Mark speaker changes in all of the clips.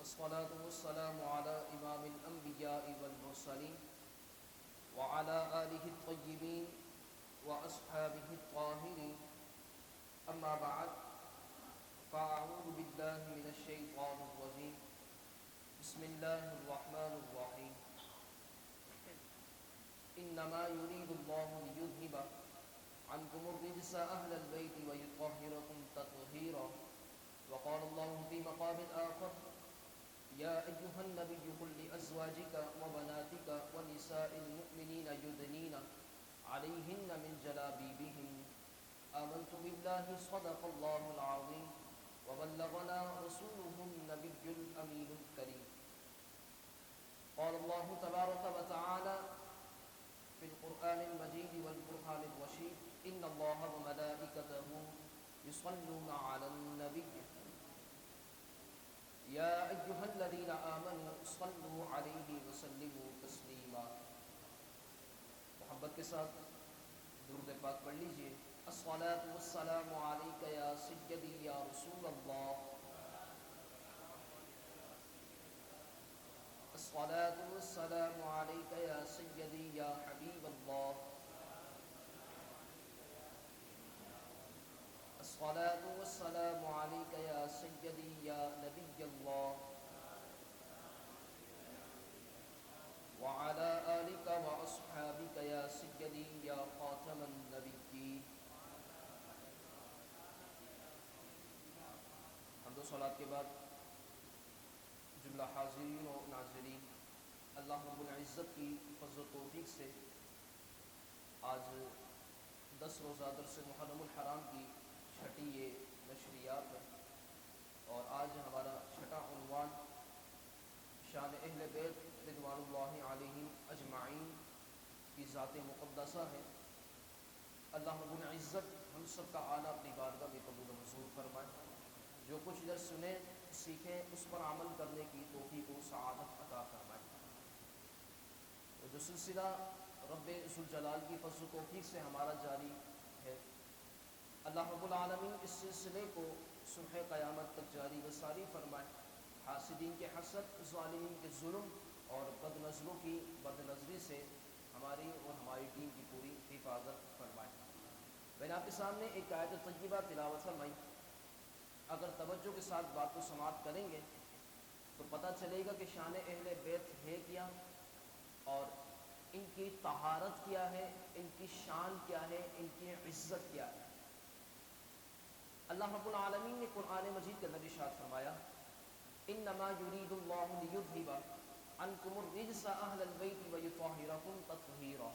Speaker 1: والصلاة والسلام على إمام الأنبياء والمرسلين وعلى آله الطيبين وأصحابه الطاهرين. أما بعد، فأعوذ بالله من الشيطان الرجيم. بسم الله الرحمن الرحيم. إنما يريد الله ليذهب عنكم الرجس أهل البيت ويطهركم تطهيرا. وقال الله في مقام آخر: يا أيها النبي قل لأزواجك وبناتك ونساء المؤمنين يدنين عليهن من جلابيبهن. آمنت بالله صدق الله العظيم وبلغنا رسوله النبي الأمين الكريم. قال الله تبارك وتعالى في القرآن المجيد والقرآن الرشيد: إن الله وملائكته يصلون على النبي يا أيها الذين آمنوا صلوا عليه وسلموا تسلیما. محبت کے ساتھ درود پاک پڑھ لیجئے. الصلاة والسلام علیک یا سیدی یا رسول اللہ. الصلاة والسلام علیک یا سیدی یا حبیب اللہ. الصلاة والسلام عليك يا سيدي يا نبي الله وعلى آلك وأصحابك يا سيدي يا خاتم النبيين. حمد و صلاة کے بعد جملہ حاضرین و ناظرین، اللہ رب العزت کی فضل و توفیق سے آج 10 روزہ درس محرم الحرام کی چھٹی یہ نشریات ہے، اور آج ہمارا چھٹا عنوان شان اہل بیت رضوان اللہ علیہم اجمعین کی ذات مقدسہ ہے. اللہ رب العزت ہم سب کا اعلیٰ اپنی بارگاہ میں قبول و منظور فرمائے. جو کچھ ادھر سنیں سیکھیں، اس پر عمل کرنے کی توفیق و سعادت عطا فرمائے. جو سلسلہ رب ذوالجلال کی فضل و توفیق سے ہمارا جاری ہے، اللہ رب العالمین اس سلسلے کو صبح قیامت تک جاری و ساری فرمائے. حاسدین کے حسد، ظالمین کے ظلم اور بد نظروں کی بد نظری سے ہماری اور ہماری ٹیم کی پوری حفاظت فرمائے. میں نے آپ کے سامنے ایک آیت طیبہ تلاوت فرمائی. اگر توجہ کے ساتھ بات کو سماعت کریں گے تو پتہ چلے گا کہ شان اہل بیت ہے کیا، اور ان کی طہارت کیا ہے، ان کی شان کیا ہے، ان کی عزت کیا ہے. اللہ رب العالمین نے قرآن مجید کے اندر ارشاد فرمایا: انما یرید اللہ لیذھب عنکم الرجس اہل البیت ویطہرکم تطہیرا.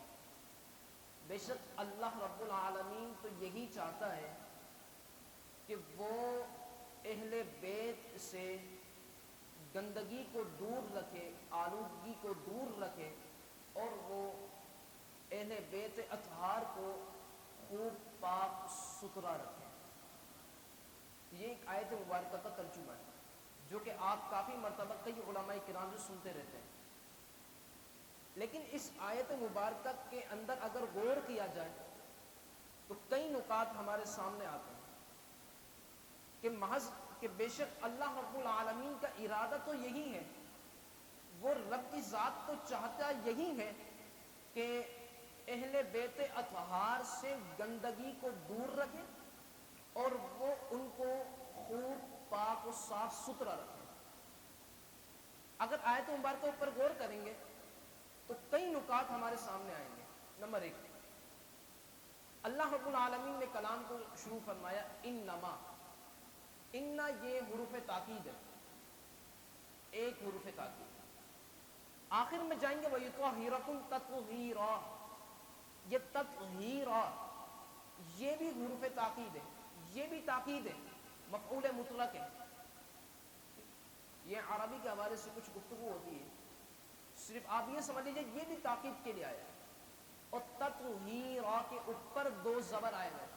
Speaker 1: بے شک اللہ رب العالمین تو یہی چاہتا ہے کہ وہ اہل بیت سے گندگی کو دور رکھے، آلودگی کو دور رکھے، اور وہ اہل بیت اطہار کو خوب پاک ستھرا رکھے. یہ ایک آیت مبارکہ کا ترجمہ ہے جو کہ آپ کافی مرتبہ کئی علماء کرام سے سنتے رہتے ہیں. لیکن اس آیت مبارکہ کے اندر اگر غور کیا جائے تو کئی نکات ہمارے سامنے آتے ہیں کہ محض کہ بے شک اللہ رب العالمین کا ارادہ تو یہی ہے، وہ رب کی ذات تو چاہتا یہی ہے کہ اہل بیت اطہار سے گندگی کو دور رکھے اور وہ ان کو خوب پاک و صاف ستھرا رکھے. اگر آیت مبارکہ پر غور کریں گے تو کئی نکات ہمارے سامنے آئیں گے. نمبر 1، اللہ رب العالمین نے کلام کو شروع فرمایا انما. ان یہ حروف تاکید ہے، ایک حروف تاکید. آخر میں جائیں گے وَيُطَهِّرَكُمْ تَطْهِيرًا. یہ تطہیرا یہ بھی حروف تاکید ہے، یہ بھی تاکید ہے، مفعول مطلق ہے. یہ عربی کے حوالے سے کچھ گفتگو ہوتی ہے، صرف آپ یہ سمجھ لیجیے یہ بھی تاکید کے لیے آیا ہے. اور تطہیرا کے اوپر 2 زبر آئے ہیں،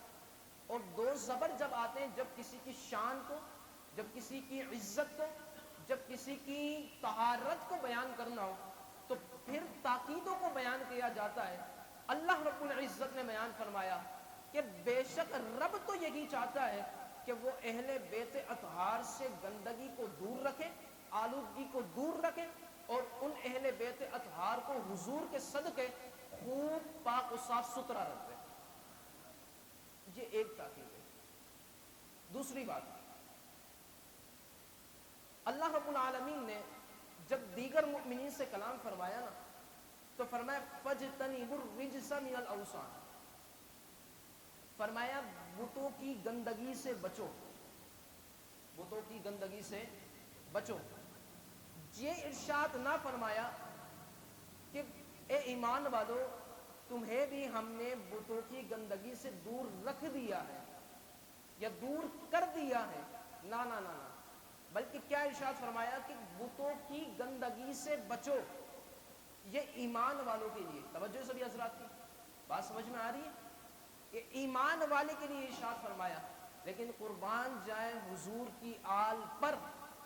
Speaker 1: اور 2 زبر جب آتے ہیں جب کسی کی شان کو، جب کسی کی عزت کو، جب کسی کی طہارت کو بیان کرنا ہو تو پھر تاکیدوں کو بیان کیا جاتا ہے. اللہ رب العزت نے بیان فرمایا کہ بے شک رب تو یہی چاہتا ہے کہ وہ اہل بیت اطہار سے گندگی کو دور رکھے آلودگی کو دور رکھیں اور ان اہل بیت اطہار کو حضور کے صدقے خوب پاک و صاف ستھرا رکھیں. یہ ایک تاکید ہے. دوسری بات، اللہ رب العالمین نے جب دیگر مؤمنین سے کلام فرمایا نا تو فرمایا فَاجْتَنِبُوا الرِّجْسَ مِنَ الْأَوْثَانِ، فرمایا بتوں کی گندگی سے بچو، بتوں کی گندگی سے بچو. یہ ارشاد نہ فرمایا کہ اے ایمان والو تمہیں بھی ہم نے بتوں کی گندگی سے دور رکھ دیا ہے یا دور کر دیا ہے، نہ نہ نہ، بلکہ کیا ارشاد فرمایا کہ بتوں کی گندگی سے بچو. یہ ایمان والوں کے لیے، توجہ سبھی حضرات کی بات سمجھ میں آ رہی ہے؟ کہ ایمان والے کے لیے ارشاد فرمایا. لیکن قربان جائے حضور کی آل پر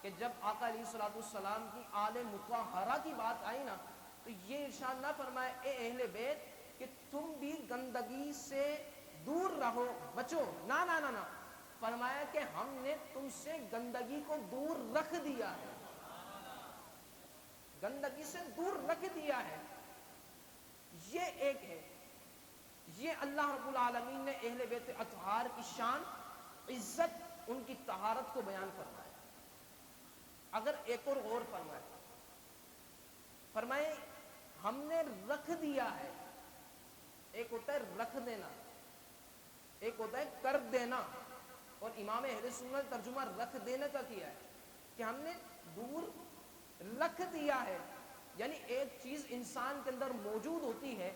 Speaker 1: کہ جب آقا علیہ الصلوۃ والسلام کی آل مطہرہ کی بات آئی نا تو یہ ارشاد نہ فرمایا اے اہل بیت کہ تم بھی گندگی سے دور رہو، بچو، نہ نہ نہ، فرمایا کہ ہم نے تم سے گندگی کو دور رکھ دیا ہے، گندگی سے دور رکھ دیا ہے. یہ ایک ہے. یہ اللہ رب العالمین نے اہل بیت اطہار کی شان، عزت، ان کی طہارت کو بیان فرمایا. اگر ایک اور غور فرمائے، فرمائے ہم نے رکھ دیا ہے. ایک ہوتا ہے رکھ دینا، ایک ہوتا ہے کر دینا. اور امام اہل سنت ترجمہ رکھ دینے کا کیا ہے کہ ہم نے دور رکھ دیا ہے. یعنی ایک چیز انسان کے اندر موجود ہوتی ہے،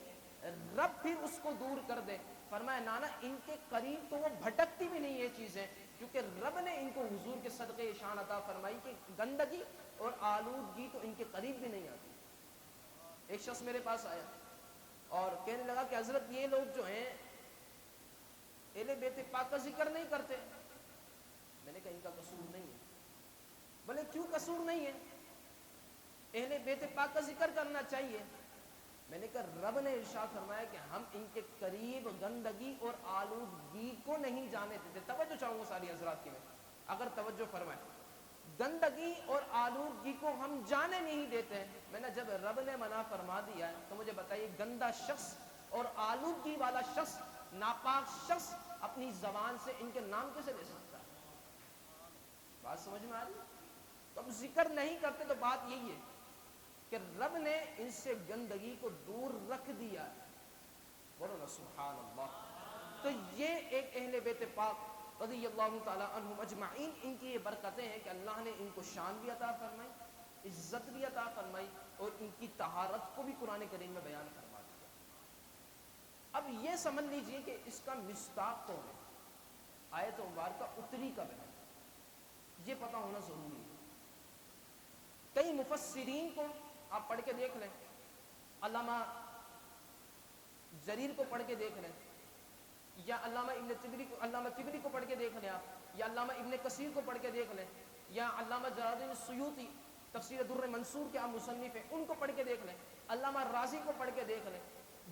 Speaker 1: رب پھر اس کو دور کر دے. فرمایا نانا ان کے قریب تو وہ بھٹکتی بھی نہیں یہ چیزیں، کیونکہ رب نے ان کو حضور کے صدقے شان عطا فرمائی کہ گندگی اور آلودگی تو ان کے قریب بھی نہیں آتی. ایک شخص میرے پاس آیا اور کہنے لگا کہ حضرت یہ لوگ جو ہیں اہل بیت پاک کا ذکر نہیں کرتے. میں نے کہا ان کا قصور نہیں ہے. بولے کیوں قصور نہیں ہے؟ اہل بیت پاک کا ذکر کرنا چاہیے. میں نے کہا رب نے ارشاد فرمایا کہ ہم ان کے قریب گندگی اور آلودگی کو نہیں جانے دیتے. توجہ چاہوں گا ساری حضرات کی، میں اگر توجہ فرمائے، گندگی اور آلودگی کو ہم جانے نہیں دیتے. میں نے جب رب نے منع فرما دیا ہے تو مجھے بتائیے گندا شخص اور آلودگی والا شخص، ناپاک شخص اپنی زبان سے ان کے نام کیسے لے سکتا ہے؟ بات سمجھ میں آ رہی ہے؟ تو اب ذکر نہیں کرتے تو بات یہی ہے کہ رب نے ان سے گندگی کو دور رکھ دیا ہے. بولو نا سبحان اللہ. تو یہ ایک اہل بیت پاک رضی اللہ تعالی عنہم اجمعین، ان کی یہ برکتیں ہیں کہ اللہ نے ان کو شان بھی عطا فرمائی، عزت بھی عطا فرمائی، اور ان کی طہارت کو بھی قرآن کریم میں بیان فرما دیا. اب یہ سمجھ لیجئے کہ اس کا مصداق کون ہے. آیت مبارکہ اتری کا بیان، یہ پتہ ہونا ضروری ہے. کئی مفسرین کو آپ پڑھ کے دیکھ لیں، علامہ جریر کو پڑھ کے دیکھ لیں، یا علامہ طبری کو پڑھ کے دیکھ لیں آپ، یا علامہ ابن کثیر کو پڑھ کے دیکھ لیں، یا علامہ جلال الدین السیوطی تفسیر در منصور کے آپ مصنف ہیں ان کو پڑھ کے دیکھ لیں، علامہ راضی کو پڑھ کے دیکھ لیں.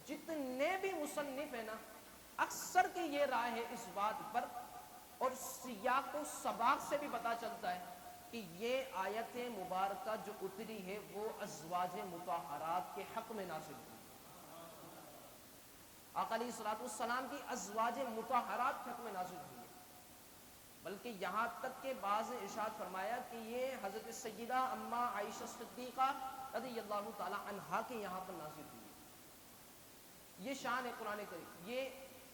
Speaker 1: جتنے بھی مصنف ہیں نا، اکثر کی یہ رائے ہے اس بات پر، اور سیاق و سباق سے بھی پتہ چلتا ہے کہ یہ آیت مبارکہ جو اتری ہے وہ ازواج مطہرات کے حق میں نازل ہوئی. آقا علیہ الصلوۃ والسلام کی ازواج مطہرات کے حق میں نازل ہوئی ہے. بلکہ یہاں تک کہ بعض نے ارشاد فرمایا کہ یہ حضرت سیدہ اماں عائشہ صدیقہ رضی اللہ تعالی عنہا کے یہاں پر نازل ہوئی ہے. یہ شان ہے قرآن کریم. یہ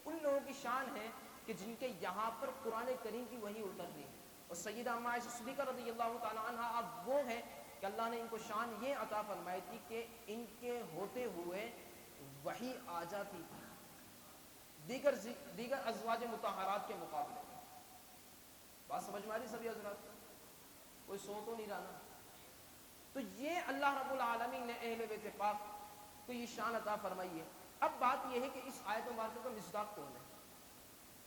Speaker 1: ان لوگوں کی شان ہے کہ جن کے یہاں پر قرآن کریم کی وحی اتر رہی ہے. اور سیدہ اماں عائشہ صدیقہ رضی اللہ تعالی عنہا اب وہ ہے کہ اللہ نے ان کو شان یہ عطا فرمائی تھی کہ ان کے ہوتے ہوئے وحی آ جاتی تھی دیگر ازواج مطہرات کے مقابلے میں. بات سمجھ میں آ رہی سبھی حضرات؟ کوئی سو تو نہیں رہا نا؟ تو یہ اللہ رب العالمین نے اہل بیت پاک کو یہ شان عطا فرمائی ہے. اب بات یہ ہے کہ اس آیت مبارکہ کا مصداق کون ہے؟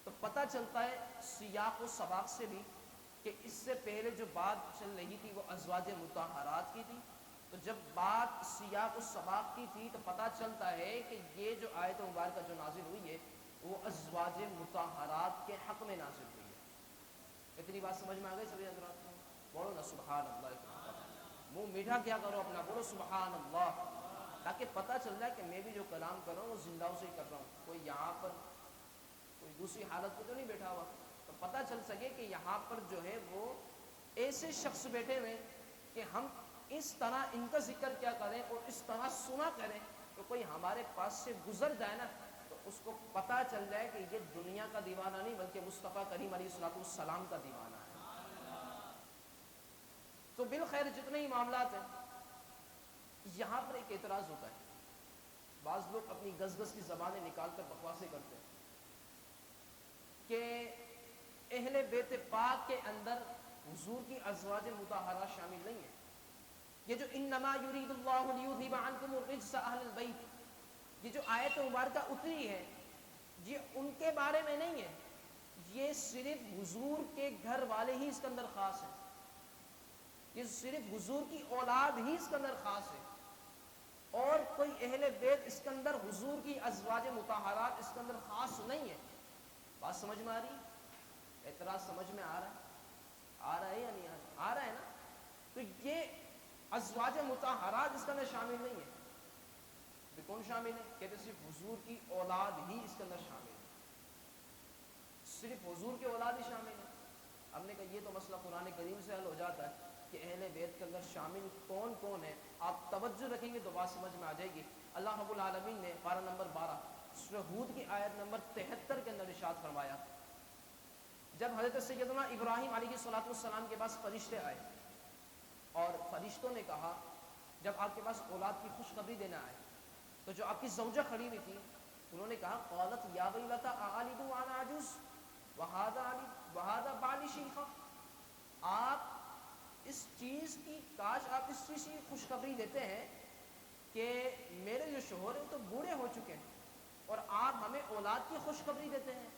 Speaker 1: تو پتہ چلتا ہے سیاق و سباق سے بھی کہ اس سے پہلے جو بات چل رہی تھی وہ ازواج مطہرات کی تھی. تو جب بات سیاق و سباق کی تھی تو پتہ چلتا ہے کہ یہ جو آیت مبارکہ جو نازل ہوئی ہے وہ ازواج مطہرات کے حق میں نازل ہوئی ہے. اتنی بات سمجھ میں آ گئی سبھی حضرات کو؟ بولو نا سبحان اللہ. منہ میٹھا کیا کرو اپنا، بولو سبحان اللہ، تاکہ پتہ چل جائے کہ میں بھی جو کلام کر رہا ہوں وہ زندہ سے ہی کر رہا ہوں، کوئی یہاں پر کوئی دوسری حالت میں تو نہیں بیٹھا ہوا، تو پتہ چل سکے کہ یہاں پر جو ہے وہ ایسے شخص بیٹھے ہوئے کہ ہم اس طرح ان کا ذکر کیا کریں اور اس طرح سنا کریں کہ کوئی ہمارے پاس سے گزر جائے نا تو اس کو پتہ چل جائے کہ یہ دنیا کا دیوانہ نہیں بلکہ مصطفیٰ کریم علیہ الصلوۃ والسلام کا دیوانہ ہے۔ تو بالخیر جتنے ہی معاملات ہیں، یہاں پر ایک اعتراض ہوتا ہے، بعض لوگ اپنی گز گز کی زبانیں نکال کر بکواسیں کرتے ہیں کہ اہل بیت پاک کے اندر حضور کی ازواج مطہرات شامل نہیں ہیں۔ یہ جو انما یرید اللہ لیذھب عنکم الرجس اہل البیت، یہ جو آیت مبارکہ اتری ہے یہ ان کے بارے میں نہیں ہے، یہ صرف حضور کے گھر والے ہی اس کے اندر خاص ہیں، یہ صرف حضور کی اولاد ہی اس کے اندر خاص ہے، اور کوئی اہل بیت اس کے اندر حضور کی ازواج مطہرات اس کے اندر خاص نہیں ہے۔ بات سمجھ میں آ رہی ہے؟ اعتراض سمجھ میں آ رہا ہے؟ آ رہا ہے یا نہیں آ رہا؟ آ رہا ہے نا؟ تو یہ ازواج مطہرات اس کے اندر شامل نہیں ہے، تو کون شامل ہے؟ کہتے صرف حضور کی اولاد ہی اس کے اندر شامل ہے، صرف حضور کی اولاد ہی شامل ہے۔ ہم نے کہا یہ تو مسئلہ قرآن کریم سے حل ہو جاتا ہے کہ اہل بیت کے اندر شامل کون کون ہے، آپ توجہ رکھیں گے تو بات سمجھ میں آ جائے گی۔ اللہ رب العالمین نے پارہ نمبر 12 سورہ ہود کی آیت نمبر 73 کے اندر ارشاد فرمایا، جب حضرت سیدنا ابراہیم علیہ الصلوۃ والسلام کے پاس فرشتے آئے اور فرشتوں نے کہا، جب آپ کے پاس اولاد کی خوشخبری دینا آئے تو جو آپ کی زوجہ کھڑی ہوئی تھی انہوں نے کہا قالت یا ویلتا اعلد وانا عجوز وہذا بعلی شیخا، آپ اس چیز کی کاش آپ اس چیز کی خوشخبری دیتے ہیں کہ میرے جو شوہر ہیں تو بوڑھے ہو چکے ہیں اور آپ ہمیں اولاد کی خوشخبری دیتے ہیں۔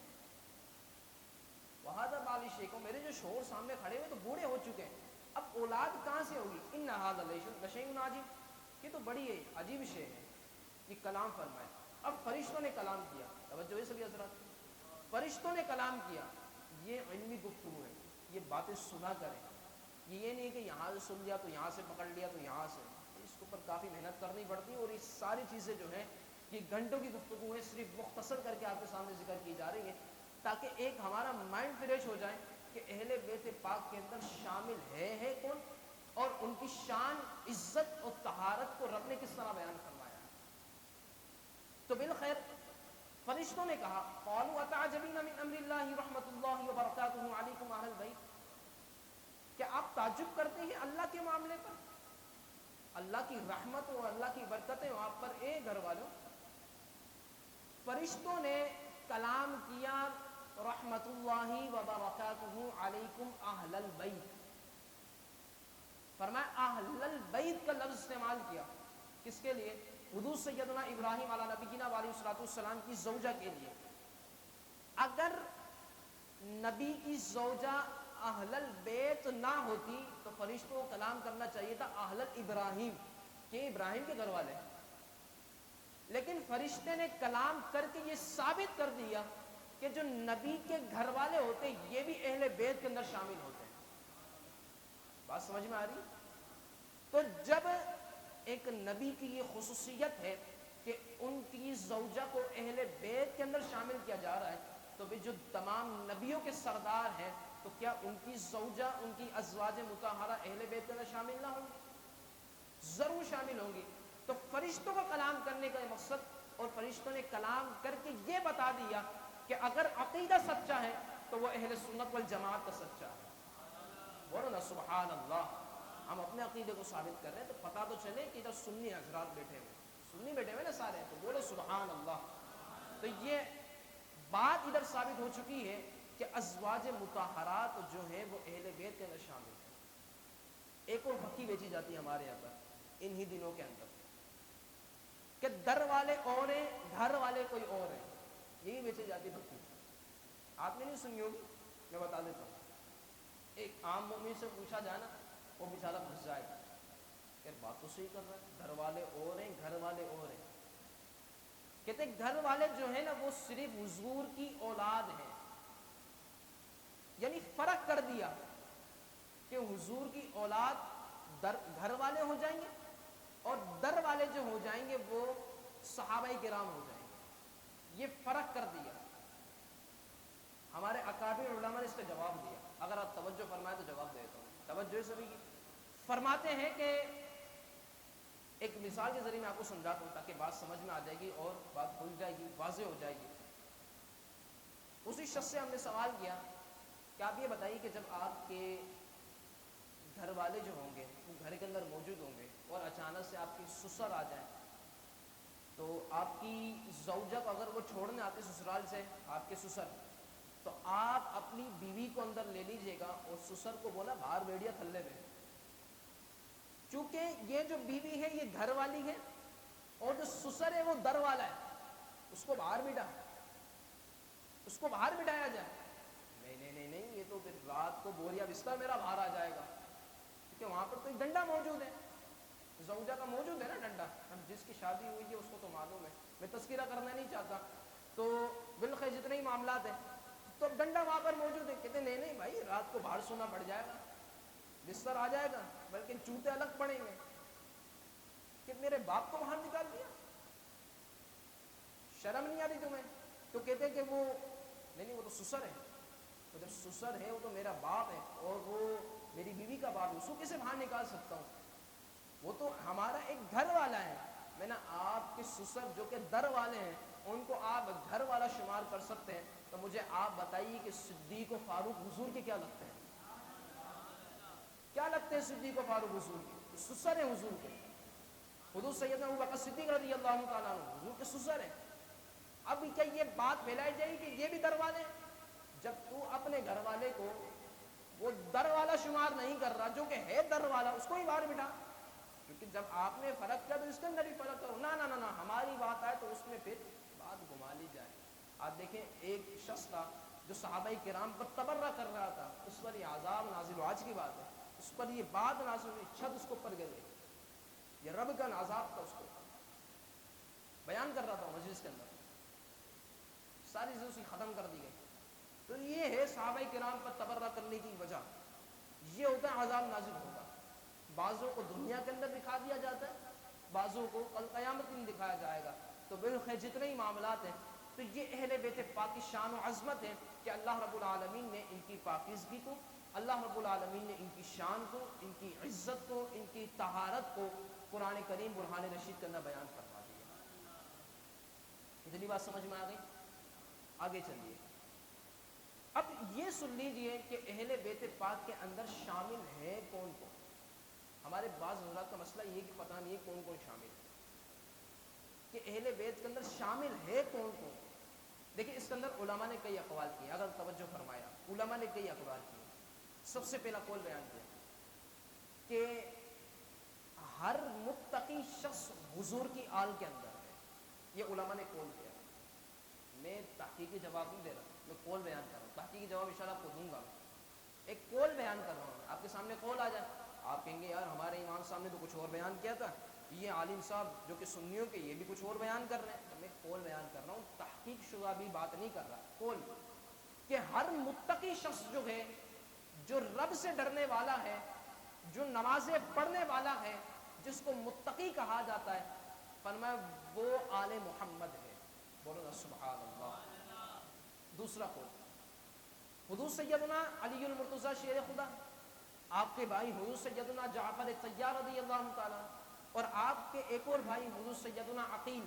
Speaker 1: وہذا بعلی شیخا، میرے جو شوہر سامنے کھڑے ہوئے تو بوڑھے ہو چکے ہیں، اب اولاد کہاں سے ہوگی؟ ان ھذا لشیء عجیب، یہ تو بڑی عجیب شے ہے، یہ کلام فرمائے۔ اب فرشتوں نے کلام کیا، توجہ ہے سبھی حضرات، فرشتوں نے کلام کیا، یہ علمی گفتگو ہے، یہ باتیں سنا کریں، یہ نہیں کہ یہاں سے سن لیا تو یہاں سے پکڑ لیا تو یہاں سے، اس کے اوپر کافی محنت کرنی پڑتی ہے، اور یہ ساری چیزیں جو ہیں یہ گھنٹوں کی گفتگو ہے، صرف مختصر کر کے آپ کے سامنے ذکر کی جا رہی ہے تاکہ ایک ہمارا مائنڈ فریش ہو جائے کہ اہل بیت پاک کے اندر شامل ہے کون، اور ان کی شان، عزت اور طہارت کو رب نے کس طرح بیان فرمایا ہے۔ تو بالخیر فرشتوں نے کہا قالوا اتعجبین من امر اللہ رحمت اللہ وبرکاتہ علیکم اہل البیت، کہ آپ تعجب کرتے ہیں اللہ کے معاملے پر، اللہ کی رحمت اور اللہ کی برکتیں آپ پر اے گھر والوں۔ فرشتوں نے کلام کیا رحمت اللہ وبرکاتہ علیکم اہل البیت، فرمایا اہل البیت کا لفظ استعمال کیا، کس کے لیے؟ حضور سیدنا ابراہیم علیہ نبینا علیہ الصلوۃ والسلام کی زوجہ کے لیے۔ اگر نبی کی زوجہ اہل البیت نہ ہوتی تو فرشتوں کو کلام کرنا چاہیے تھا اہل ابراہیم، کہ ابراہیم کے گھر والے، لیکن فرشتے نے کلام کر کے یہ ثابت کر دیا کہ جو نبی کے گھر والے ہوتے ہیں یہ بھی اہل بیت کے اندر شامل ہوتے ہیں۔ بات سمجھ میں آ رہی؟ تو جب ایک نبی کی یہ خصوصیت ہے کہ ان کی زوجہ کو اہل بیت کے اندر شامل کیا جا رہا ہے، تو بھی جو تمام نبیوں کے سردار ہیں تو کیا ان کی زوجہ، ان کی ازواج مطہرہ اہل بیت کے اندر شامل نہ ہوں گی؟ ضرور شامل ہوں گی۔ تو فرشتوں کا کلام کرنے کا مقصد، اور فرشتوں نے کلام کر کے یہ بتا دیا کہ اگر عقیدہ سچا ہے تو وہ اہل سنت والجماعت کا سچا ہے۔ بولو نا سبحان اللہ، ہم اپنے عقیدے کو ثابت کر رہے ہیں تو پتہ تو چلے کہ ادھر سنی حضرات بیٹھے ہوئے، سنی بیٹھے ہوئے نا سارے، تو بولو سبحان اللہ۔ تو یہ بات ادھر ثابت ہو چکی ہے کہ ازواج مطہرات جو ہیں وہ اہل بیت کے اندر شامل ہیں۔ ایک اور پکی بیچی جاتی ہے ہمارے یہاں پر انہی دنوں کے اندر کہ در والے اور ہیں گھر والے کوئی اور ہیں، یہی بیچی جاتی پکی، آپ نے نہیں سنی ہوگی، میں بتا دیتا ہوں۔ ایک عام مومن سے پوچھا جائے نا وہ بیچارہ پھنس جائے گا کہ بات تو صحیح کر رہا ہے، گھر والے اور ہیں گھر والے اور ہیں۔ کہتے گھر والے جو ہیں نا وہ صرف حضور کی اولاد ہیں، یعنی فرق کر دیا کہ حضور کی اولاد گھر والے ہو جائیں گے اور در والے جو ہو جائیں گے وہ صحابہ کرام ہو جائیں گے. یہ فرق کر دیا. ہمارے اکابر علماء نے اس کا جواب دیا. اگر آپ توجہ فرمائے تو جواب دیتا ہوں. توجہ سبھی کی. فرماتے ہیں کہ ایک مثال کے ذریعے میں آپ کو سمجھاتا ہوں تاکہ بات سمجھ میں آ جائے گی اور بات کھل جائے گی, واضح ہو جائے گی. اسی شخص سے ہم نے سوال کیا کہ آپ یہ بتائیے کہ جب آپ کے گھر والے جو ہوں گے وہ گھر کے اندر موجود ہوں گے اور اچانک سے آپ کی سسر آ جائیں تو آپ کی زوجہ کو اگر وہ چھوڑنے آتے سسرال سے, آپ کے سسر, تو آپ اپنی بیوی کو اندر لے لیجئے گا اور سسر کو بولا باہر بیٹھیا تھلے میں. چونکہ یہ جو بیوی ہے یہ گھر والی ہے اور جو سسر ہے وہ در والا ہے, اس کو باہر بٹھا, اس کو باہر بٹھایا جائے. نہیں, یہ تو پھر رات کو بوریا بستر میرا باہر آ جائے گا, کیونکہ وہاں پر تو ایک ڈنڈا موجود ہے, زوجہ کا موجود ہے نا ڈنڈا. اب جس کی شادی ہوئی ہے اس کو تو معلوم ہے, میں تذکرہ کرنا نہیں چاہتا. تو بالخیر جتنے ہی معاملات ہیں تو اب ڈنڈا وہاں پر موجود ہے. کہتے نہیں بھائی رات کو باہر سونا پڑ جائے گا, بستر آ جائے گا, بلکہ چوتے الگ پڑیں گے کہ میرے باپ کو باہر نکال دیا, شرم نہیں آتی تمہیں؟ تو کہتے ہیں کہ وہ نہیں وہ تو سسر ہے, تو جب سسر ہے وہ تو میرا باپ ہے اور وہ میری بیوی کا باپ ہے, اس کو کیسے باہر نکال سکتا ہوں؟ وہ تو ہمارا ایک گھر والا ہے. میں نے آپ کے سسر جو کہ در والے ہیں ان کو آپ گھر والا شمار کر سکتے ہیں, تو مجھے آپ بتائیے کہ صدیق و فاروق حضور کے کیا لگتے ہیں؟ کیا لگتے ہیں صدیق و فاروق حضور کے؟ سسر ہیں حضور کے. حضور سیدنا ابوبکر صدیق رضی اللہ تعالیٰ عنہ حضور کے سسر ہیں. اب کیا یہ بات پھیلائی جائے کہ یہ بھی در والے ہیں؟ جب تو اپنے گھر والے کو وہ در والا شمار نہیں کر رہا جو کہ ہے در والا, اس کو ہی باہر بٹھا. کیونکہ جب آپ نے فرق کیا تو اس کے اندر ہی فرق کرو. نہ ہماری بات آئے تو اس میں پھر بات گھما لی جائے. آپ دیکھیں ایک شخص تھا جو صحابہ کرام پر تبرہ کر رہا تھا, اس پر یہ عذاب نازل, آج کی بات ہے, اس پر یہ بات نازل ہوئی, چھت اس کو پر گر گئی. یہ رب کا عذاب تھا, اس کو بیان کر رہا تھا مجلس کے اندر, ساری چیزیں اس کی ختم کر دی گئی. تو یہ ہے صحابہ کرام پر تبرہ کرنے کی وجہ. یہ ہوتا ہے عذاب نازل ہوگا. بعضوں کو دنیا کے اندر دکھا دیا جاتا ہے, بعضوں کو کل قیامت میں دکھایا جائے گا. تو بالخیر جتنے ہی معاملات ہیں تو یہ اہل بیت پاک کی شان و عظمت ہے کہ اللہ رب العالمین نے ان کی پاکیزگی کو, اللہ رب العالمین نے ان کی شان کو, ان کی عزت کو, ان کی طہارت کو قرآن کریم برہان رشید کے اندر بیان فرما دیا. اتنی بات سمجھ میں آ گئی؟ آگے چلیے. اب یہ سن لیجئے کہ اہل بیت پاک کے اندر شامل ہے کون کون. ہمارے بعض حضرات کا مسئلہ یہ کہ پتہ نہیں ہے کون کون شامل ہے, کہ اہل بیت کے اندر شامل ہے کون کون. دیکھیں اس کے اندر علماء نے کئی اقوال کیے, اگر توجہ فرمایا علماء نے کئی اقوال کیے. سب سے پہلا قول بیان کیا کہ ہر متقی شخص حضور کی آل کے اندر ہے. یہ علماء نے قول کیا. میں تحقیقی جواب نہیں دے رہا, میں قول بیان کر رہا ہوں. تحقیقی جواب انشاءاللہ آپ کو دوں گا. ایک قول بیان کر رہا ہوں, آپ کے سامنے قول آ جائے, آپ کہیں گے یار ہمارے امام صاحب نے تو کچھ اور بیان کیا تھا, یہ عالم صاحب جو کہ سنیوں کے یہ بھی کچھ اور بیان کر رہے ہیں. تو میں قول بیان کر رہا ہوں, تحقیق شدہ بھی بات نہیں کر رہا. قول کہ ہر متقی شخص جو ہے, جو رب سے ڈرنے والا ہے, جو نمازیں پڑھنے والا ہے, جس کو متقی کہا جاتا ہے, فرمایا وہ آل محمد ہے. بولو نا سبحان اللہ. دوسرا قول حضور سیدنا علی المرتضیٰ شیر خدا, آپ کے بھائی حضور سیدنا جعفر طیار رضی اللہ تعالیٰ, اور آپ کے ایک اور بھائی حضور سیدنا عقیل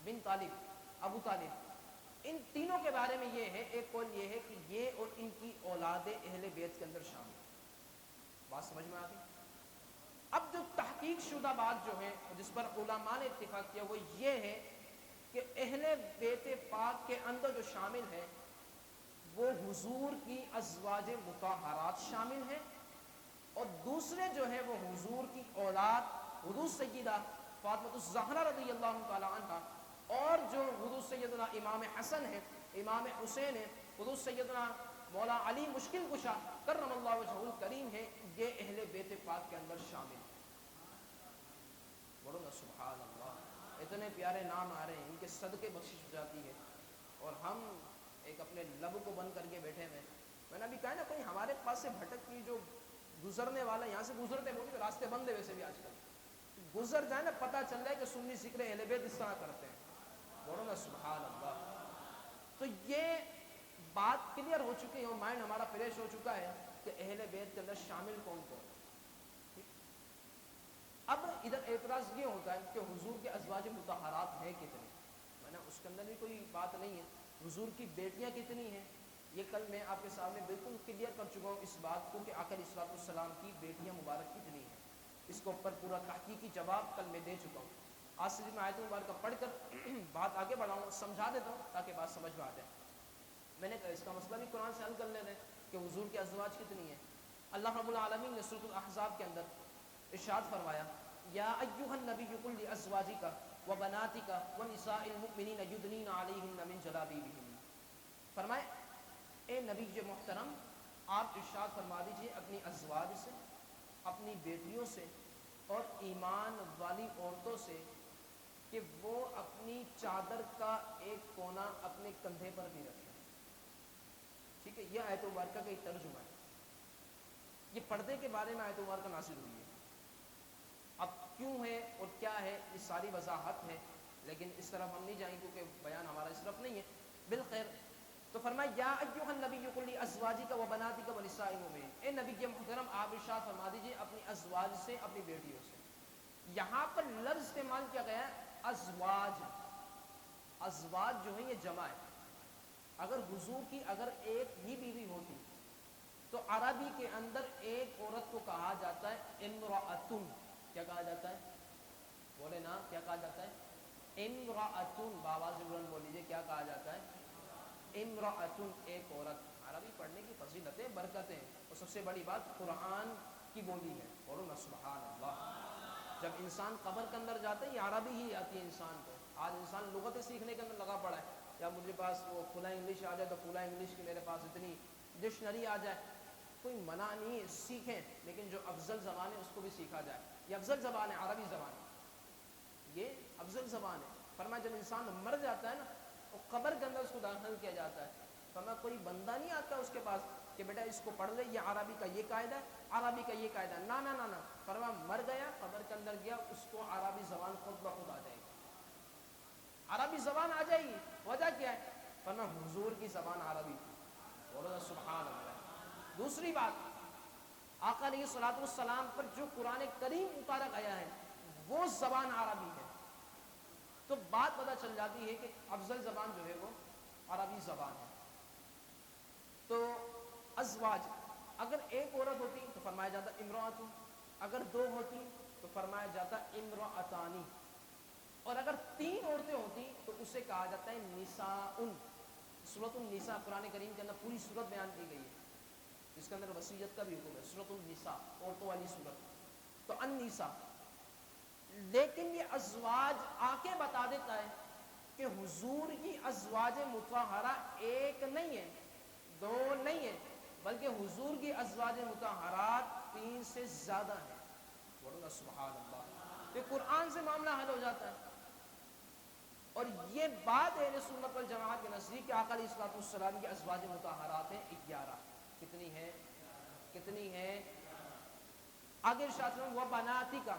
Speaker 1: بن طالب, ابو طالب, ان تینوں کے بارے میں یہ ہے, ایک قول یہ ہے کہ یہ اور ان کی اولاد اہل بیت کے اندر شامل. بات سمجھ میں آ گئی؟ اب جو تحقیق شدہ بات جو ہے جس پر علماء نے اتفاق کیا وہ یہ ہے کہ اہل بیت پاک کے اندر جو شامل ہے وہ حضور کی ازواج مطہرات شامل ہیں, اور دوسرے جو ہیں وہ حضور کی اولاد حضور سیدہ فاطمہ الزہرا رضی اللہ تعالی عنہ, اور جو حضور سیدنا امام حسن ہے, امام حسین ہے, حضور سیدنا مولا علی مشکل کشا کرم اللہ وجہہ الکریم ہے, یہ اہل بیت پاک کے اندر شامل ہے. بولو نا سبحان اللہ. اتنے پیارے نام آ رہے ہیں, ان کے صدقے بخشش ہو جاتی ہے, اور ہم ایک اپنے لب کو بند کر کے بیٹھے ہوئے. میں نے ابھی کہا نا کوئی ہمارے پاس سے بھٹک کی جو گزرنے والا یہاں سے گزرتے موقع راستے بند ہے ویسے بھی آج کل, گزر جائے نا پتہ چل جائے کہ سنی ذکر اہل بیت اس طرح کرتے ہیں. بولو نا سبحان اللہ. تو یہ بات کلیئر ہو چکی ہے اور مائنڈ ہمارا فریش ہو چکا ہے کہ اہل بیت کے اندر شامل کون کون. اب ادھر اعتراض یہ ہوتا ہے کہ حضور کے ازواج مطہرات ہیں کتنے, میں نے اس کے اندر بھی کوئی بات نہیں ہے. حضور کی بیٹیاں کتنی ہیں, یہ کل میں آپ کے سامنے بالکل کلیئر کر چکا ہوں اس بات کو کہ آقا علیہ الصلوۃ والسلام کی بیٹیاں مبارک کتنی ہیں. اس کے اوپر پورا تحقیقی جواب کل میں دے چکا ہوں. آج سے میں آیت مبارکہ پڑھ کر بات آگے بڑھاؤں, سمجھا دیتا ہوں تاکہ بات سمجھ میں آ جائے. میں نے کہا اس کا مسئلہ بھی قرآن سے حل کر لیتے ہیں کہ حضور کے ازواج کتنی ہیں. اللہ رب العالمین نے سورۃ الاحزاب کے اندر ارشاد فرمایا, یا ایھا النبی قل لازواجک وبناتک ونساء المؤمنین یدنین علیہن من جلابیبہن. فرمائے اے نبی محترم, آپ ارشاد فرما دیجئے اپنی ازواج سے, اپنی بیٹیوں سے اور ایمان والی عورتوں سے کہ وہ اپنی چادر کا ایک کونا اپنے کندھے پر بھی رکھیں. ٹھیک ہے, یہ آیت مبارکہ کا ایک ترجمہ ہے. یہ پردے کے بارے میں آیت مبارکہ نازل ہوئی ہے. اب کیوں ہے اور کیا ہے یہ ساری وضاحت ہے, لیکن اس طرف ہم نہیں جائیں کیونکہ بیان ہمارا اس طرف نہیں ہے. بالخیر, تو فرمایا یا ایھا النبی قل لازواجک وبناتک ونساء المؤمنین, اے نبی کے محترم آپ ارشاد فرما دیجئے اپنی ازواج سے, اپنی بیٹیوں سے. یہاں پر لفظ استعمال کیا گیا ہے ازواج. ازواج جو ہے یہ جمع ہے. اگر حضور کی اگر ایک ہی بیوی ہوتی تو عربی کے اندر ایک عورت کو کہا جاتا ہے امرأتن. کیا کہا جاتا ہے, بولے نا کیا کہا جاتا ہے, امرأتن. بآواز بلند بول لیجیے, کیا کہا جاتا ہے امرأتن, ایک عورت. عربی پڑھنے کی فضیلتیں برکتیں, اور سب سے بڑی بات قرآن کی بولی ہے. بولو نا سبحان اللہ. جب انسان قبر کے اندر جاتا ہے یہ عربی ہی آتی ہے انسان کو. آج انسان لغتیں سیکھنے کے اندر لگا پڑا ہے, یا مجھے پاس وہ کھلا انگلش آ جائے تو کھلا انگلش کی میرے پاس اتنی ڈکشنری آ جائے. کوئی منع نہیں ہے, سیکھیں, لیکن جو افضل زبان ہے اس کو بھی سیکھا جائے. یہ افضل زبان ہے, عربی زبان ہے, یہ افضل زبان ہے. فرمایا جب انسان مر جاتا ہے نا تو قبر کے اندر اس کو داخل کیا جاتا ہے. فرمایا کوئی بندہ نہیں آتا اس کے پاس کہ بیٹا اس کو پڑھ لے, یہ عربی کا یہ قاعدہ ہے, عربی کا یہ قاعدہ ہے. نا نا نا نا, فرمایا مر گیا, قبر کے اندر گیا, اس کو عربی زبان خود بخود آ جائے گی. عربی زبان آ جائے گی. وجہ کیا ہے, فرمایا حضور کی زبان عربی تھی. بولو سبحان اللہ. دوسری بات, آقا علیہ الصلوۃ والسلام پر جو قرآن کریم اتارا گیا ہے وہ زبان عربی ہے. تو بات پتہ چل جاتی ہے کہ افضل زبان جو ہے وہ عربی زبان ہے. تو ازواج, اگر ایک عورت ہوتی تو فرمایا جاتا امرأۃ, اگر دو ہوتی تو فرمایا جاتا امرأتانی, اور اگر تین عورتیں ہوتی تو اسے کہا جاتا ہے نساء. سورۃ النساء قرآن کریم کے اندر پوری سورت بیان کی گئی ہے, اس کے اندر وصیت کا بھی حکم ہے. سورۃ النساء, عورتوں والی سورت, تو النساء. لیکن یہ ازواج آ کے بتا دیتا ہے کہ حضور کی ازواج مطہرہ ایک نہیں ہے, دو نہیں ہے, بلکہ حضور کی ازواج مطہرات 3 سے زیادہ ہیں. بولو سبحان اللہ. یہ قرآن سے معاملہ حل ہو جاتا ہے. اور یہ بات اہل سنت والجماعت کے نزدیک کہ آقا علیہ الصلوۃ والسلام کی ازواج مطہرات ہیں 11. کتنی ہیں, کتنی ہیں, آگے ارشاد ہے وہ بناتی کا,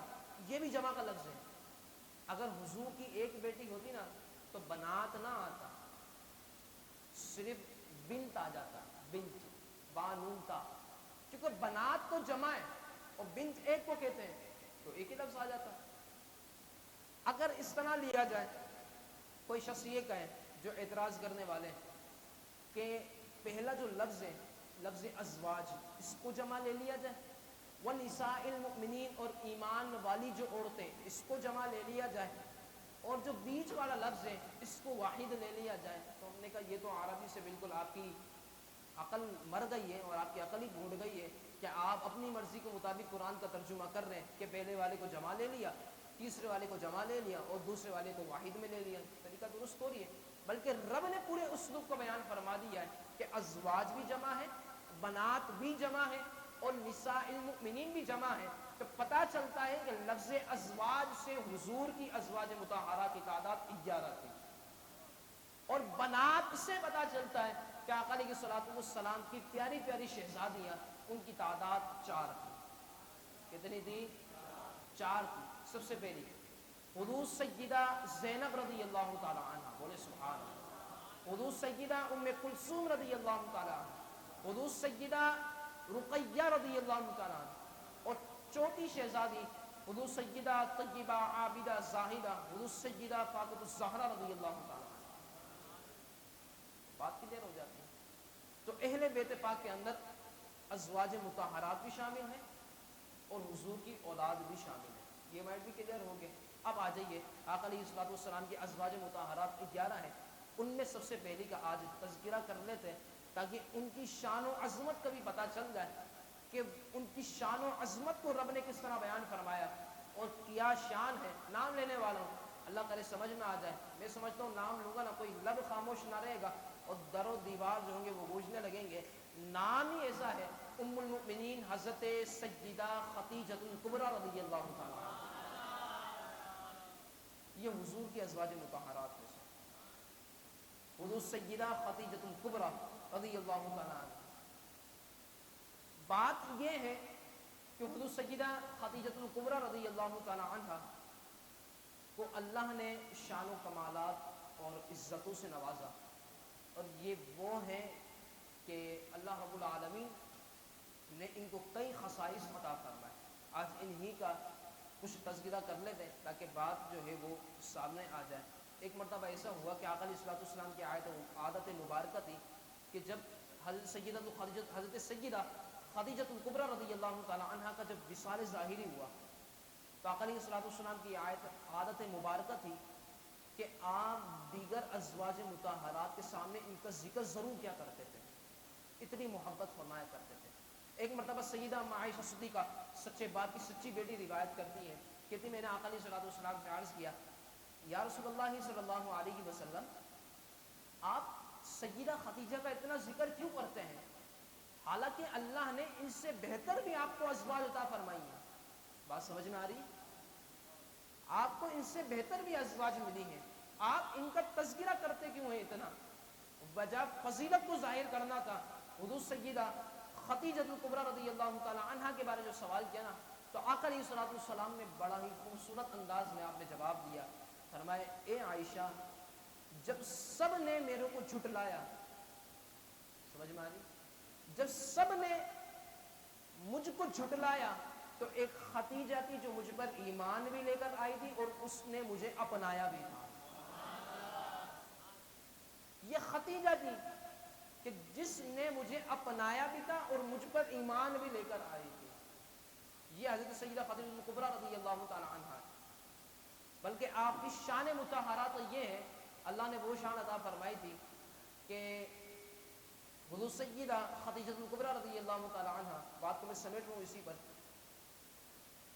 Speaker 1: یہ بھی جمع کا لفظ ہے. اگر حضور کی ایک بیٹی ہوتی نا تو بنات نہ آتا, صرف بنت آ جاتا, بنت, بانون تا. کیونکہ بنات تو جمع ہے اور بنت ایک کو کہتے ہیں تو ایک ہی لفظ آ جاتا. اگر اس طرح لیا جائے, کوئی شخص یہ کہے جو اعتراض کرنے والے کہ پہلا جو لفظ ہے لفظ ازواج, اس کو جمع لے لیا جائے, ونساء المؤمنین, اور ایمان والی جو عورتیں, اس کو جمع لے لیا جائے, اور جو بیچ والا لفظ ہے اس کو واحد لے لیا جائے. تو ہم نے کہا یہ تو عربی سے بالکل آپ کی عقل مر گئی ہے اور آپ کی عقل ہی گھوٹ گئی ہے کہ آپ اپنی مرضی کے مطابق قرآن کا ترجمہ کر رہے ہیں کہ پہلے والے کو جمع لے لیا, تیسرے والے کو جمع لے لیا اور دوسرے والے کو واحد میں لے لیا. طریقہ درست ہو رہی ہے, بلکہ رب نے پورے اسلوب کو بیان فرما دیا ہے کہ ازواج بھی جمع ہے, بنات بھی جمع ہے, اور نساء المؤمنین بھی جمع ہے. تو پتہ چلتا ہے کہ لفظ ازواج سے حضور کی ازواج مطہرہ کی تعداد 11 تھی, اور بنات سے پتہ چلتا ہے کہ آقا علیہ الصلوۃ والسلام کی پیاری پیاری شہزادیاں ان کی تعداد 4 تھی. کتنی تھی؟ 4 تھی. سب سے پہلی حدود سیدہ زینب رضی اللہ تعالی عنہ، بولے سبحان اللہ. حدود سیدہ ام کلثوم رضی اللہ تعالی عنہ، حدود سیدہ رقیہ رضی اللہ تعالی عنہ، اور چوتھی شہزادی حدود سیدہ طیبہ عابدہ زاہدہ حدود سیدہ فاطمہ الزہرا رضی اللہ تعالی عنہ. بات کلیئر ہو جاتی ہے. تو اہل بیت پاک کے اندر ازواج مطہرات بھی شامل ہیں اور حضور کی اولاد بھی شامل ہے. یہ مائنڈ بھی کلیئر ہو گئے. اب آ جائیے آقا علیہ الصلوۃ والسلام کی ازواج مطہرات 11 ہیں. ان میں سب سے پہلی کا آج تذکرہ کر لیتے ہیں تاکہ ان کی شان و عظمت کا بھی پتہ چل جائے کہ ان کی شان و عظمت کو رب نے کس طرح بیان فرمایا اور کیا شان ہے. نام لینے والوں اللہ کرے سمجھ میں آ جائے. میں سمجھتا ہوں نام لوں گا نا کوئی لب خاموش نہ رہے گا اور در و دیوار جو ہوں گے وہ گونجنے لگیں گے. نام ہی ایسا ہے ام المؤمنین حضرت سیدہ خدیجہ الکبریٰ رضی اللہ تعالیٰ عنہ. یہ حضور کی ازواج مطہرات میں سے حضور سیدہ خدیجہ الکبریٰ رضی اللہ تعالیٰ عنہ. بات یہ ہے کہ حضور سیدہ خدیجہ الکبریٰ رضی اللہ تعالیٰ عنہ کو اللہ نے شان و کمالات اور عزتوں سے نوازا، اور یہ وہ ہیں کہ اللہ رب العالمین نے ان کو کئی خصائص عطا فرمائے. آج انہی کا کچھ تذکرہ کر لیتے ہیں تاکہ بات جو ہے وہ سامنے آ جائے. ایک مرتبہ ایسا ہوا کہ آقا علیہ الصلوۃ والسلام کی عادت مبارکہ تھی کہ جب حضرت سیدہ خدیجہ الکبریٰ رضی اللہ تعالی عنہ کا جب وصال ظاہری ہوا تو آقا علیہ الصلوۃ والسلام کی عادت مبارکہ تھی کہ آپ دیگر ازواج مطہرات کے سامنے ان کا ذکر ضرور کیا کرتے تھے، اتنی محبت فرمایا کرتے تھے. ایک مرتبہ سیدہ عائشہ صدیقہ سچے باپ کی سچی بیٹی روایت کرتی ہے، کہتی میں نے آقا علیہ الصلوۃ والسلام سے عرض کیا یا رسول اللہ صلی اللہ علیہ وسلم آپ سیدہ خدیجہ کا اتنا ذکر کیوں کرتے ہیں حالانکہ اللہ نے ان سے بہتر بھی آپ کو ازواج عطا فرمائی ہیں. بات سمجھ میں آ رہی؟ آپ کو ان سے بہتر بھی ازواج ملی ہیں، آپ ان کا تذکرہ کرتے کیوں ہیں اتنا؟ وجہ فضیلت کو ظاہر کرنا تھا. حضور سیدہ خدیجہ الکبریٰ رضی اللہ تعالی عنہ کے بارے جو سوال کیا نا تو آقا علیہ الصلوۃ والسلام نے بڑا ہی خوبصورت انداز میں آپ نے جواب دیا. فرمائے اے عائشہ جب سب نے میرے کو جھٹلایا، سمجھ میں آ رہی؟ جب سب نے مجھ کو جھٹلایا تو ایک خدیجہ تھی جو مجھ پر ایمان بھی لے کر آئی تھی اور اس نے مجھے اپنایا بھی تھا. یہ خدیجہ تھی کہ جس نے مجھے اپنایا بھی تھا اور مجھ پر ایمان بھی لے کر آئی تھی. یہ حضرت سیدہ خدیجہ الکبریٰ رضی اللہ تعالی عنہ. بلکہ آپ کی شان مطہرات یہ ہے اللہ نے وہ شان عطا فرمائی تھی کہ حضور سیدہ خدیجہ الکبریٰ رضی اللہ تعالی عنہ، بات کو میں سمیٹ رہا ہوں اسی پر.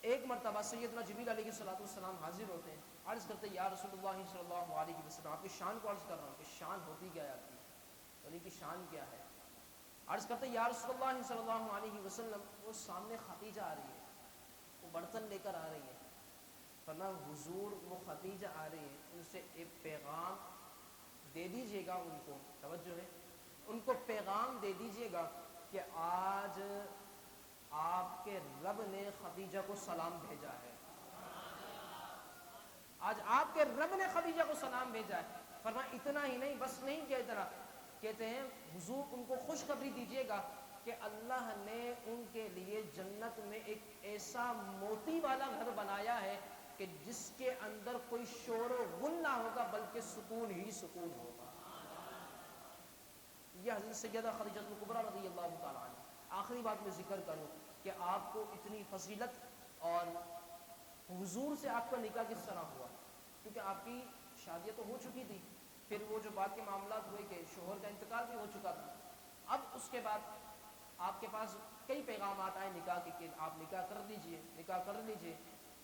Speaker 1: ایک مرتبہ سیدنا جبریل علیہ الصلوۃ والسلام حاضر ہوتے ہیں، عرض کرتے یا رسول اللہ صلی اللہ علیہ وسلم آپ کی شان کو عرض کر رہا ہوں کہ شان ہوتی کیا ہے آپ کی، یعنی کی شان کیا ہے. عرض کرتے یا رسول اللہ صلی اللہ علیہ وسلم وہ سامنے خدیجہ آ رہی ہے، وہ برتن لے کر آ رہی ہے. فرمایا حضور وہ خدیجہ آ رہی ہے، ان سے ایک پیغام دے دیجیے گا، ان کو توجہ ہے، ان کو پیغام دے دیجیے گا کہ آج آپ کے رب نے خدیجہ کو سلام بھیجا ہے. آج آپ کے رب نے خدیجہ کو سلام بھیجا ہے. فرمایا اتنا ہی نہیں، بس نہیں کیا اتنا، کہتے ہیں حضور ان کو خوشخبری دیجیے گا کہ اللہ نے ان کے لیے جنت میں ایک ایسا موتی والا گھر بنایا ہے کہ جس کے اندر کوئی شور و غل نہ ہوگا بلکہ سکون ہی سکون ہوگا. یہ حضرت سیدہ خدیجہ الکبریٰ رضی اللہ تعالیٰ عنہ. آخری بات میں ذکر کروں کہ آپ کو اتنی فضیلت اور حضور سے آپ کا نکاح کس طرح ہوا، کیونکہ آپ کی شادی تو ہو چکی تھی، پھر وہ جو بات کے معاملات ہوئے کہ شوہر کا انتقال بھی ہو چکا تھا. اب اس کے بعد آپ کے پاس کئی پیغامات آئے نکاح کے کہ آپ نکاح کر لیجئے، نکاح کر لیجئے.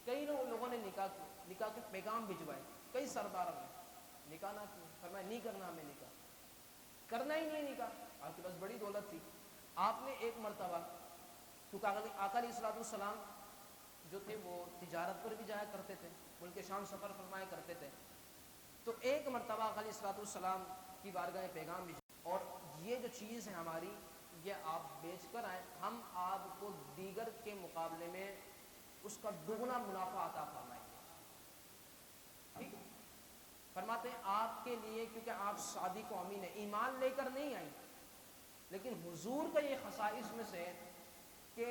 Speaker 1: کئی لوگوں نے نکاح کے پیغام بھجوائے، کئی سرداروں نے نکاح نہ کیا. فرمایا نہیں کرنا ہمیں نکاح، کرنا ہی نہیں نکاح. آپ کے پاس بڑی دولت تھی. آپ نے ایک مرتبہ کیونکہ آقا علیہ الصلوۃ والسلام جو تھے وہ تجارت پر بھی جایا کرتے تھے، ملک شام سفر فرمایا کرتے تھے، تو ایک مرتبہ آقا علیہ الصلوۃ والسلام کی بارگاہ پیغام بھی اور یہ جو چیز ہے ہماری یہ آپ بیچ کر آئیں، ہم آپ کو دیگر کے مقابلے میں اس کا دگنا منافع عطا فرمائیں گے. ٹھیک ہے. فرماتے ہیں آپ کے لیے، کیونکہ آپ صادق و امین ہیں، ایمان لے کر نہیں آئی، لیکن حضور کا یہ خصائص میں سے کہ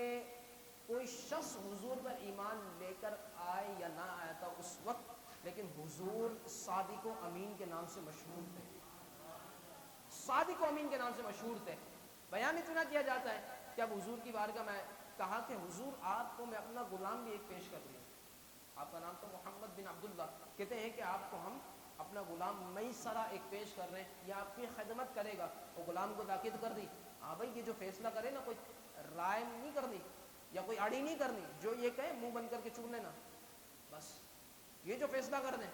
Speaker 1: کوئی شخص حضور پر ایمان لے کر آئے یا نہ آیا تھا اس وقت، لیکن حضور صادق و امین کے نام سے مشہور تھے. صادق و امین کے نام سے مشہور تھے. بیان اتنا کیا جاتا ہے کہ اب حضور کی بارگاہ میں کہا کہ حضور آپ کو میں اپنا غلام بھی ایک پیش کر دوں. آپ کا نام تو محمد بن عبداللہ، کہتے ہیں کہ آپ کو ہم اپنا غلام میسرہ ایک پیش کر رہے ہیں، یہ آپ کی خدمت کرے گا. وہ غلام کو تاکید کر دی، ہاں بھائی یہ جو فیصلہ کرے نا، کوئی رائے نہیں کرنی یا کوئی اڑی نہیں کرنی، جو یہ کہے منہ بند کر کے چن لینا، بس یہ جو فیصلہ کر دیں.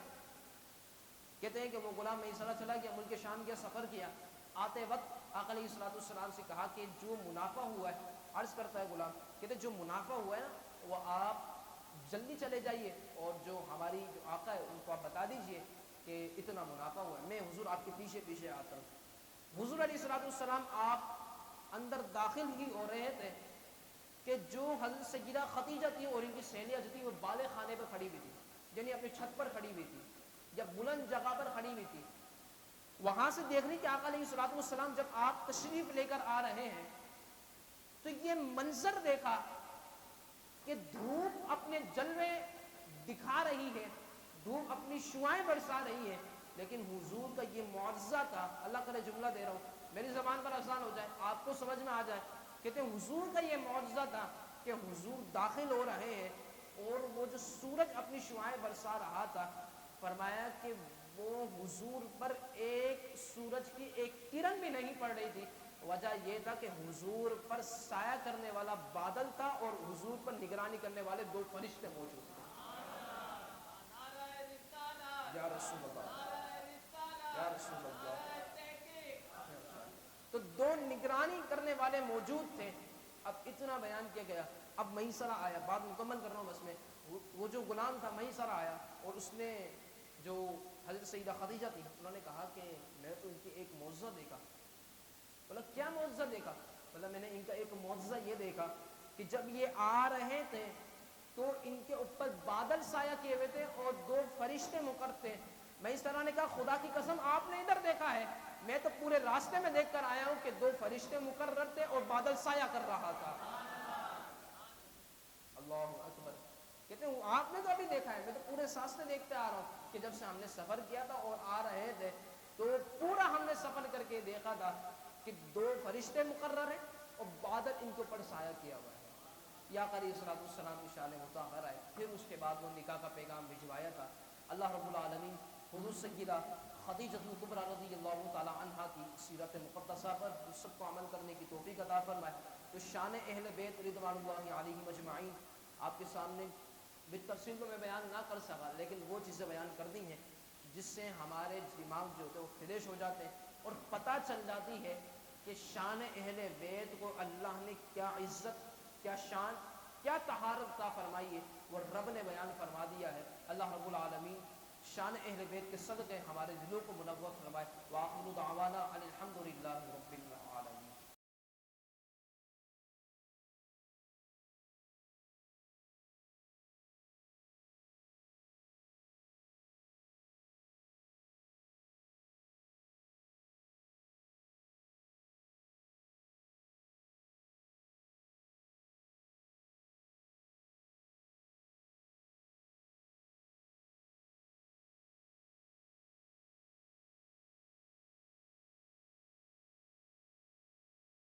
Speaker 1: کہتے ہیں کہ وہ غلام میسرہ چلا گیا، ملک شام کے سفر کیا. آتے وقت آقا علیہ الصلوۃ والسلام سے کہا کہ جو منافع ہوا ہے، عرض کرتا ہے غلام، کہتے جو منافع ہوا ہے نا وہ آپ جلدی چلے جائیے، اور جو ہماری جو آقا ہے ان کو آپ بتا دیجئے کہ اتنا منافع ہوا ہے، میں حضور آپ کے پیچھے پیچھے آتا ہوں. حضور علیہ الصلوۃ والسلام آپ اندر داخل ہی ہو رہے تھے کہ جو حضرت سیدہ خدیجہ تھی اور ان کی سہیلیاں جو تھی وہ بالے خانے پر کھڑی ہوئی تھی، یعنی اپنی چھت پر کھڑی ہوئی تھی یا بلند جگہ پر کھڑی ہوئی تھی. وہاں سے دیکھ رہی کہ آقا علیہ الصلوۃ والسلام جب آپ تشریف لے کر آ رہے ہیں تو یہ منظر دیکھا کہ دھوپ اپنے جلوے دکھا رہی ہے، دھوپ اپنی شعائیں برسا رہی ہے، لیکن حضور کا یہ معجزہ تھا. اللہ کرے جملہ دے رہا ہوں، میری زبان پر آسان ہو جائے، آپ کو سمجھ میں آ جائے. کہتے ہیں حضور کا یہ معجزہ تھا کہ حضور داخل ہو رہے ہیں اور وہ جو سورج اپنی شعائیں برسا رہا تھا، فرمایا کہ وہ حضور پر ایک سورج کی ایک کرن بھی نہیں پڑ رہی تھی. وجہ یہ تھا کہ حضور پر سایہ کرنے والا بادل تھا اور حضور پر نگرانی کرنے والے دو فرشتے موجود تھے. یا رسول اللہ، یا رسول اللہ. تو دو نگرانی کرنے والے موجود تھے. اب اتنا بیان کیا گیا. اب میسرہ آیا، بات مکمل کر رہا ہوں بس میں. وہ جو غلام تھا میسرہ آیا اور اس نے جو حضرت سیدہ خدیجہ تھی انہوں نے کہا کہ میں تو ان کی ایک معجزہ دیکھا. بولا کیا معجزہ دیکھا؟ بولا میں نے ان کا ایک معجزہ یہ دیکھا کہ جب یہ آ رہے تھے تو ان کے اوپر بادل سایہ کیے ہوئے تھے اور دو فرشتے مقرر تھے. میں اس طرح نے کہا خدا کی قسم آپ نے ادھر دیکھا ہے، میں تو پورے راستے میں دیکھ کر آیا ہوں کہ دو فرشتے مقرر تھے اور بادل سایہ کر رہا تھا. اللہ اکبر. کہتے ہیں آپ نے تو ابھی دیکھا ہے، میں تو پورے راستے دیکھتے آ رہا ہوں کہ جب سے ہم نے سفر کیا تھا اور آ رہے تھے تو پورا ہم نے سفر کر کے دیکھا تھا کہ دو فرشتے مقرر ہیں اور بادل ان کے اوپر سایہ کیا ہوا ہے. یا علیہ الصلوۃ والسلام کی شان مطہر آئے. پھر اس کے بعد وہ نکاح کا پیغام بھجوایا تھا. اللہ رب العالمین حضور سیدہ خدیجہ کبریٰ رضی اللہ تعالی عنہا کی سیرت مقدسہ پر سب کو عمل کرنے کی توفیق عطا فرمائے. تو شان اہل بیت رضوان اللہ علیہم اجمعین آپ کے سامنے بالتفصیل تو میں بیان نہ کر سکا، لیکن وہ چیزیں بیان کر دی ہیں جس سے ہمارے دماغ جو ہوتے ہیں وہ فریش ہو جاتے ہیں اور پتہ چل جاتی ہے کہ شان اہل بیت کو اللہ نے کیا عزت، کیا شان، کیا طہارت عطا فرمائی ہے، وہ رب نے بیان فرما دیا ہے. اللہ رب العالمین شان اہل بیت کے صدقے ہمارے دلوں کو منور فرمائے. وآخر دعوانا ان الحمد للہ رب العالمین.